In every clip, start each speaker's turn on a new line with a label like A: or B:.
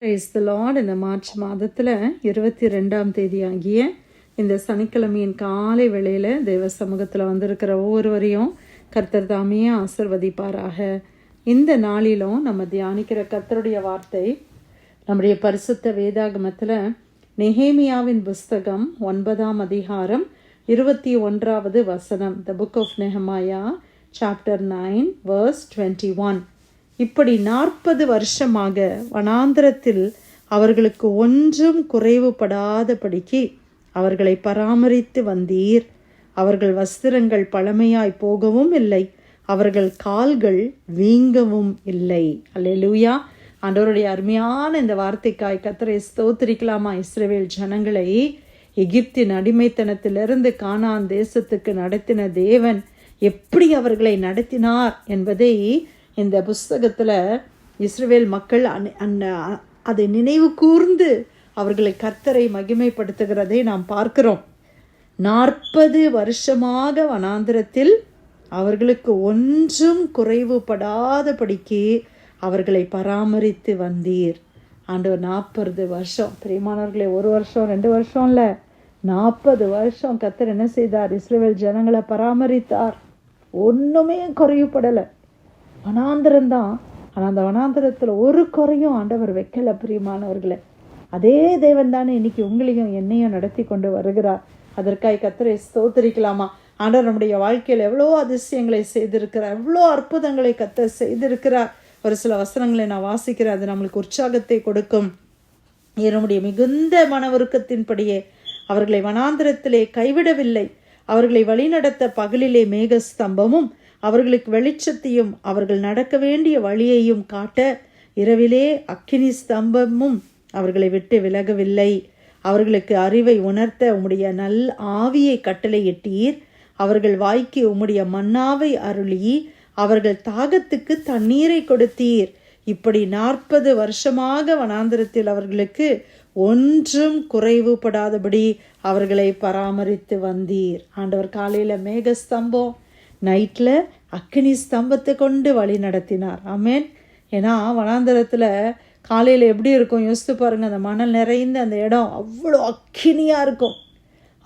A: Praise the Lord. இந்த March மாதத்தில் 22ஆம் தேதி ஆகிய இந்த சனிக்கிழமையின் காலை வேளையில் தேவ சமூகத்தில் வந்திருக்கிற ஒவ்வொருவரையும் கர்த்தர் தாமே ஆசிர்வதிப்பாராக. இந்த நாளிலும் நம்ம தியானிக்கிற கர்த்தருடைய வார்த்தை நம்முடைய பரிசுத்த வேதாகமத்தில் நெகேமியாவின் புஸ்தகம் 9ஆம் அதிகாரம் 21வது வசனம். The book of Nehemiah chapter 9 verse 21. இப்படி 40 வருஷமாக வனாந்திரத்தில் அவர்களுக்கு ஒன்றும் குறைவுபடாதபடிக்கு அவர்களை பராமரித்து வந்தீர். அவர்கள் வஸ்திரங்கள் பழமையாய் போகவும் இல்லை, அவர்கள் கால்கள் வீங்கவும் இல்லை. அல்லேலூயா. ஆண்டவருடைய அருமையான இந்த வார்த்தைக்காய் கர்த்தரை ஸ்தோத்திரிக்கலாமா. இஸ்ரவேல் ஜனங்களை எகிப்தின் அடிமைத்தனத்திலிருந்து கானான் தேசத்துக்கு நடத்தின தேவன் எப்படி அவர்களை நடத்தினார் என்பதை இந்த புஸ்தகத்தில் இஸ்ரவேல் மக்கள் அதை நினைவு கூர்ந்து அவர்களை கர்த்தரை மகிமைப்படுத்துகிறதை நாம் பார்க்கிறோம். 40 வருஷமாக வனாந்திரத்தில் அவர்களுக்கு ஒன்றும் குறைவுபடாதபடிக்கு அவர்களை பராமரித்து வந்தீர். ஆண்டவர் 40 வருஷம், பிரியமானவர்களே, 1 வருஷம் 2 வருஷம் இல்லை, 40 வருஷம் கர்த்தர் என்ன செய்தார்? இஸ்ரவேல் ஜனங்களை பராமரித்தார். ஒன்றுமே குறைவுபடலை. வனாந்திரம்தான், ஆனால் அந்த வனாந்திரத்தில் ஒரு குறையும் ஆண்டவர் வைக்கல. பிரியமானவர்களே, அதே தேவன் தானே இன்னைக்கு உங்களையும் என்னையும் நடத்தி கொண்டு வருகிறார். அதற்காக கர்த்தரை ஸ்தோத்திரிக்கலாமா. ஆண்டவர் நம்முடைய வாழ்க்கையில் எவ்வளோ அதிசயங்களை செய்திருக்கிறார், எவ்வளோ அற்புதங்களை கர்த்தர் செய்திருக்கிறார். ஒரு சில வசனங்களை நான் வாசிக்கிறேன், அது நம்மளுக்கு உற்சாகத்தை கொடுக்கும். நம்முடைய மிகுந்த மனவருக்கத்தின்படியே அவர்களை வனாந்திரத்திலே கைவிடவில்லை. அவர்களை வழிநடத்த பகலிலே மேகஸ்தம்பமும் அவர்களுக்கு வெளிச்சத்தையும் அவர்கள் நடக்க வேண்டிய வழியையும் காட்ட இரவிலே அக்கினி ஸ்தம்பமும் அவர்களை விட்டு விலகவில்லை. அவர்களுக்கு அறிவை உணர்த்த உம்முடைய நல் ஆவியை கட்டளையிட்டீர். அவர்கள் வாய்க்கு உம்முடைய மன்னாவை அருளி அவர்கள் தாகத்துக்கு தண்ணீரை கொடுத்தீர். இப்படி 40 வருஷமாக வனாந்திரத்தில் அவர்களுக்கு ஒன்றும் குறைவுபடாதபடி அவர்களை பராமரித்து வந்தீர். ஆண்டவர் காலையில் மேகஸ்தம்பம், நைட்டில் அக்கினி ஸ்தம்பத்தை கொண்டு வழி நடத்தினார். ஆமேன். ஏன்னா வனாந்தரத்தில் காலையில் எப்படி இருக்கும் யோசித்து பாருங்கள். அந்த மணல் நிறைந்த அந்த இடம் அவ்வளோ அக்கினியாக இருக்கும்,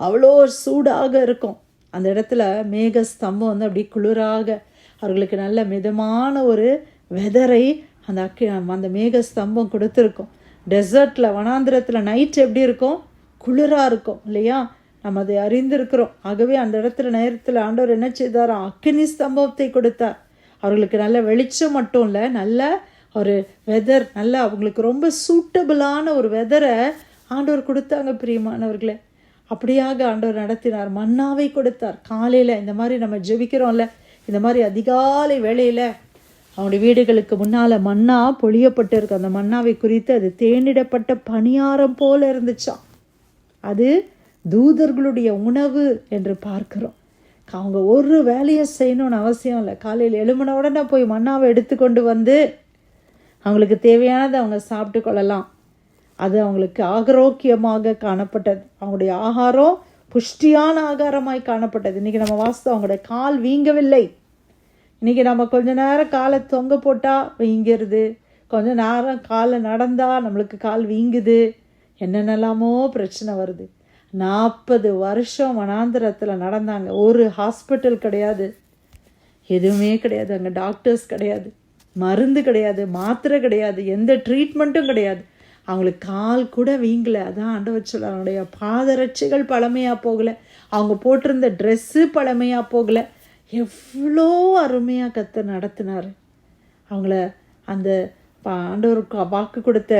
A: அவ்வளோ சூடாக இருக்கும். அந்த இடத்துல மேகஸ்தம்பம் வந்து அப்படி குளிராக அவர்களுக்கு நல்ல மிதமான ஒரு வெதரை அந்த மேகஸ்தம்பம் கொடுத்துருக்கும். டெசர்ட்டில் வனாந்திரத்தில் நைட் எப்படி இருக்கும்? குளிராக இருக்கும் இல்லையா? நம்ம அதை அறிந்திருக்கிறோம். ஆகவே அந்த இடத்துல நேரத்தில் ஆண்டவர் என்ன செய்தார்? அக்கினி ஸ்தம்பத்தை கொடுத்தார். அவர்களுக்கு நல்ல வெளிச்சம் மட்டும் இல்லை, நல்ல ஒரு வெதர், நல்ல அவங்களுக்கு ரொம்ப சூட்டபிளான ஒரு வெதரை ஆண்டவர் கொடுத்தாங்க. பிரியமானவர்களே, அப்படியாக ஆண்டவர் நடத்தினார். மன்னாவை கொடுத்தார். காலையில் இந்த மாதிரி நம்ம ஜெபிக்கிறோம்ல, இந்த மாதிரி அதிகாலை வேளையில் அவனுடைய வீடுகளுக்கு முன்னால் மன்னா பொழியப்பட்டு இருக்கு. அந்த மன்னாவை குறித்து அது தேனிடப்பட்ட பணியாரம் போல இருந்துச்சான். அது தூதர்களுடைய உணவு என்று பார்க்கிறோம். அவங்க ஒரு வேலையை செய்யணும்னு அவசியம் இல்லை. காலையில் எழும்பின உடனே போய் மன்னாவை எடுத்து கொண்டு வந்து அவங்களுக்கு தேவையானதை அவங்க சாப்பிட்டு கொள்ளலாம். அது அவங்களுக்கு ஆரோக்கியமாக காணப்பட்டது. அவங்களுடைய ஆகாரம் புஷ்டியான ஆகாரமாய் காணப்பட்டது. இன்றைக்கி நம்ம வாசித்தோம், அவங்களுடைய கால் வீங்கவில்லை. இன்றைக்கி நம்ம கொஞ்ச நேரம் காலை தொங்க போட்டால் வீங்கிறது, கொஞ்ச நேரம் காலை நடந்தால் நம்மளுக்கு கால் வீங்குது, என்னென்னலாமோ பிரச்சனை வருது. 40 வருஷம் வனாந்திரத்தில் நடந்தாங்க. ஒரு ஹாஸ்பிட்டல் கிடையாது, எதுவுமே கிடையாது. அங்கே டாக்டர்ஸ் கிடையாது, மருந்து கிடையாது, மாத்திரை கிடையாது, எந்த ட்ரீட்மெண்ட்டும் கிடையாது. அவங்களுக்கு கால் கூட வீங்கலை. அதான் ஆண்டவர் சொல்ல, அவங்களுடைய பாதரட்சைகள் பழமையாக போகலை, அவங்க போட்டிருந்த ட்ரெஸ்ஸு பழமையாக போகலை. எவ்வளோ அருமையாக கர்த்தர் நடத்தினார் அவங்கள. அந்த ஆண்டவருக்கு வாக்கு கொடுத்த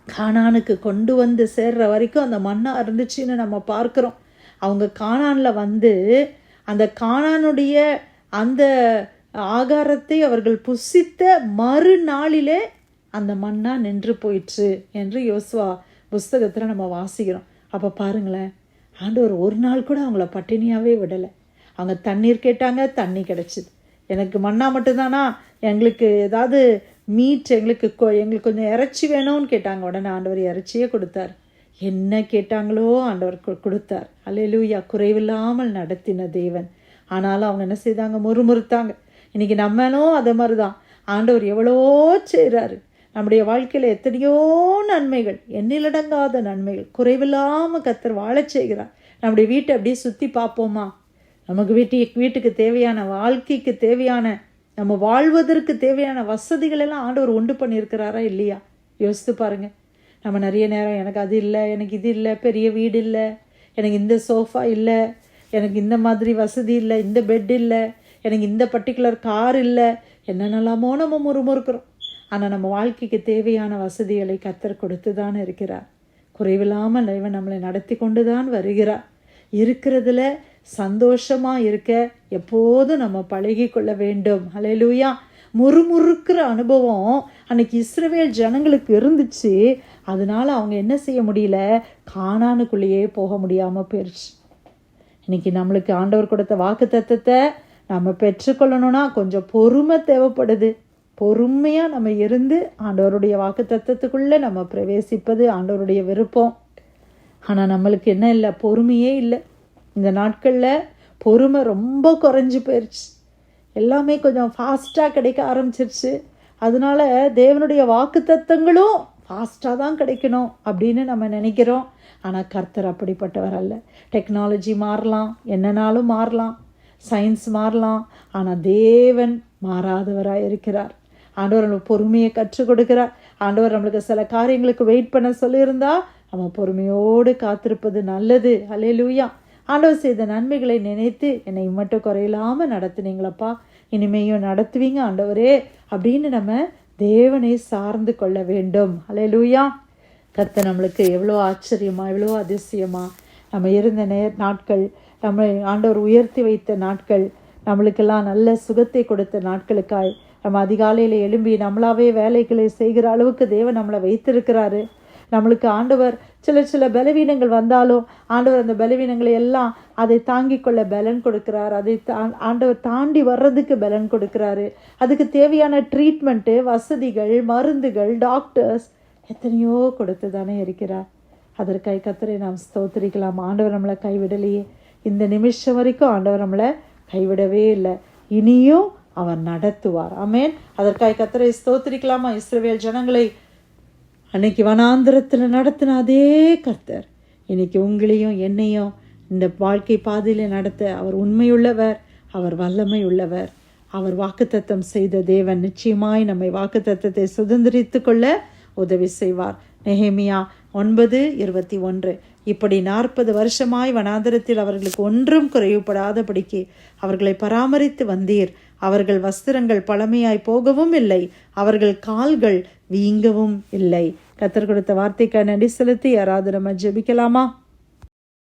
A: கானானுக்கு கொண்டு வந்து சேர்ற வரைக்கும் அந்த மண்ணா இருந்துச்சுன்னு நம்ம பார்க்குறோம். அவங்க கானானில் வந்து அந்த கானானுடைய அந்த ஆகாரத்தை அவர்கள் புசித்த மறுநாளிலே அந்த மண்ணா நின்று போயிற்று என்று யோசுவா புஸ்தகத்தில் நம்ம வாசிக்கிறோம். அப்போ பாருங்களேன், ஆண்டவர் ஒரு நாள் கூட அவங்கள பட்டினியாகவே விடலை. அவங்க தண்ணீர் கேட்டாங்க, தண்ணி கிடச்சிது. எனக்கு மண்ணா மட்டும்தானா, எங்களுக்கு ஏதாவது மீட், எங்களுக்கு கொஞ்சம் இறைச்சி வேணும்னு கேட்டாங்க. உடனே ஆண்டவர் இறைச்சியே கொடுத்தார். என்ன கேட்டாங்களோ ஆண்டவர் கொடுத்தார். அல்லேலூயா. குறைவில்லாமல் நடத்தின தேவன். ஆனாலும் அவங்க என்ன செய்தாங்க? முறுமுறுத்தாங்க. இன்றைக்கி நம்மளும் அதே மாதிரி தான். ஆண்டவர் எவ்வளோ செய்கிறாரு. நம்முடைய வாழ்க்கையில் எத்தனையோ நன்மைகள், எண்ணிலடங்காத நன்மைகள் குறைவில்லாமல் கர்த்தர் வாழச் செய்கிறார். நம்முடைய வீட்டை அப்படியே சுற்றி பார்ப்போமா? நமக்கு வீட்டுக்கு தேவையான, வாழ்க்கைக்கு தேவையான, நம்ம வாழ்வதற்கு தேவையான வசதிகள் எல்லாம் ஆண்டவர் உண்டு பண்ணியிருக்கிறாரா இல்லையா? யோசித்து பாருங்க. நம்ம நிறைய நேரம் எனக்கு அது இல்லை, எனக்கு இது இல்லை, பெரிய வீடு இல்லை, எனக்கு இந்த சோஃபா இல்லை, எனக்கு இந்த மாதிரி வசதி இல்லை, இந்த பெட் இல்லை, எனக்கு இந்த பர்டிகுலர் கார் இல்லை, என்னென்னலாமோ நம்ம முறுமுறுக்கிறோம். ஆனால் நம்ம வாழ்க்கைக்கு தேவையான வசதிகளை கர்த்தர் கொடுத்து தான் இருக்கிறார். குறைவில்லாமல் இவன் நம்மளை நடத்தி கொண்டு தான் வருகிறார். இருக்கிறதுல சந்தோஷமாக இருக்க எப்போதும் நம்ம பழகி கொள்ள வேண்டும். ஹல்லேலூயா. முறுமுறுக்கிற அனுபவம் அன்னைக்கு இஸ்ரவேல் ஜனங்களுக்கு இருந்துச்சு. அதனால அவங்க என்ன செய்ய முடியல, கானானுக்குள்ளேயே போக முடியாமல் போயிடுச்சு. இன்னைக்கு நம்மளுக்கு ஆண்டவர் கொடுத்த வாக்கு தத்தத்தை நம்ம பெற்றுக்கொள்ளணும்னா கொஞ்சம் பொறுமை தேவைப்படுது. பொறுமையாக நம்ம இருந்து ஆண்டவருடைய வாக்கு தத்தத்துக்குள்ளே நம்ம பிரவேசிப்பது ஆண்டவருடைய விருப்பம். ஆனால் நம்மளுக்கு என்ன இல்லை, பொறுமையே இல்லை. இந்த நாட்களில் பொறுமை ரொம்ப குறைஞ்சி போயிடுச்சு. எல்லாமே கொஞ்சம் ஃபாஸ்ட்டாக கிடைக்க ஆரம்பிச்சிருச்சு. அதனால தேவனுடைய வாக்கு தத்தங்களும் ஃபாஸ்ட்டாக தான் கிடைக்கணும் அப்படின்னு நம்ம நினைக்கிறோம். ஆனால் கர்த்தர் அப்படிப்பட்டவர் அல்ல. டெக்னாலஜி மாறலாம், என்னன்னாலும் மாறலாம், சயின்ஸ் மாறலாம், ஆனால் தேவன் மாறாதவராக இருக்கிறார். ஆண்டவர் நம்மளுக்கு பொறுமையை கற்றுக் கொடுக்கிறார். ஆண்டவர் நம்மளுக்கு சில காரியங்களுக்கு வெயிட் பண்ண சொல்லியிருந்தா நம்ம பொறுமையோடு காத்திருப்பது நல்லது. ஹல்லேலூயா. ஆண்டவர் செய்த நன்மைகளை நினைத்து என்னை மட்டும் குறையில்லாமல் நடத்துனீங்களப்பா, இனிமேயும் நடத்துவீங்க ஆண்டவரே அப்படின்னு நம்ம தேவனை சார்ந்து கொள்ள வேண்டும். ஹல்லேலூயா. கர்த்தர் நம்மளுக்கு எவ்வளோ ஆச்சரியமா, எவ்வளோ அதிசயமா நம்ம இருந்த நாட்கள், நம்ம ஆண்டவர் உயர்த்தி வைத்த நாட்கள், நம்மளுக்கெல்லாம் நல்ல சுகத்தை கொடுத்த நாட்களுக்காய் நம்ம அதிகாலையில் எழும்பி நம்மளாவே வேலைகளை செய்கிற அளவுக்கு தேவன் நம்மளை வைத்திருக்கிறாரு. நம்மளுக்கு ஆண்டவர் சில பலவீனங்கள் வந்தாலும் ஆண்டவர் அந்த பலவீனங்களை எல்லாம் அதை தாங்கி கொள்ள பலன் கொடுக்கிறார். அதை ஆண்டவர் தாண்டி வர்றதுக்கு பலன் கொடுக்கிறாரு. அதுக்கு தேவையான ட்ரீட்மெண்ட்டு, வசதிகள், மருந்துகள், டாக்டர்ஸ் எத்தனையோ கொடுத்து தானே இருக்கிறார். அதற்காக கர்த்தரை நாம் ஸ்தோத்திரிக்கலாம். ஆண்டவர் நம்மளை கைவிடலையே. இந்த நிமிஷம் வரைக்கும் ஆண்டவர் நம்மளை கைவிடவே இல்லை. இனியும் அவர் நடத்துவார். ஆமேன். அதற்காக கர்த்தரை ஸ்தோத்திரிக்கலாமா? இஸ்ரவேல் ஜனங்களை அன்னைக்கு வனாந்திரத்தில் நடத்தின அதே கர்த்தர் இன்னைக்கு உங்களையும் என்னையும் இந்த வாழ்க்கை பாதையில் நடத்த அவர் உண்மையுள்ளவர், அவர் வல்லமை உள்ளவர். அவர் வாக்குத்தத்தம் செய்த தேவன் நிச்சயமாய் நம்மை வாக்குத்தத்தத்தை சுதந்திரித்து கொள்ள உதவி செய்வார். நெகேமியா 9:21. இப்படி 40 வருஷமாய் வனாந்திரத்தில் அவர்களுக்கு ஒன்றும் குறைவுபடாதபடிக்கு அவர்களை பராமரித்து வந்தீர். அவர்கள் வஸ்திரங்கள் பழமையாய் போகவும் இல்லை, அவர்கள் கால்கள் வீங்கவும் இல்லை. கர்த்தர் கொடுத்த வார்த்தைக்கு நன்றி செலுத்தி யாராவது நம்ம ஜெபிக்கலாமா?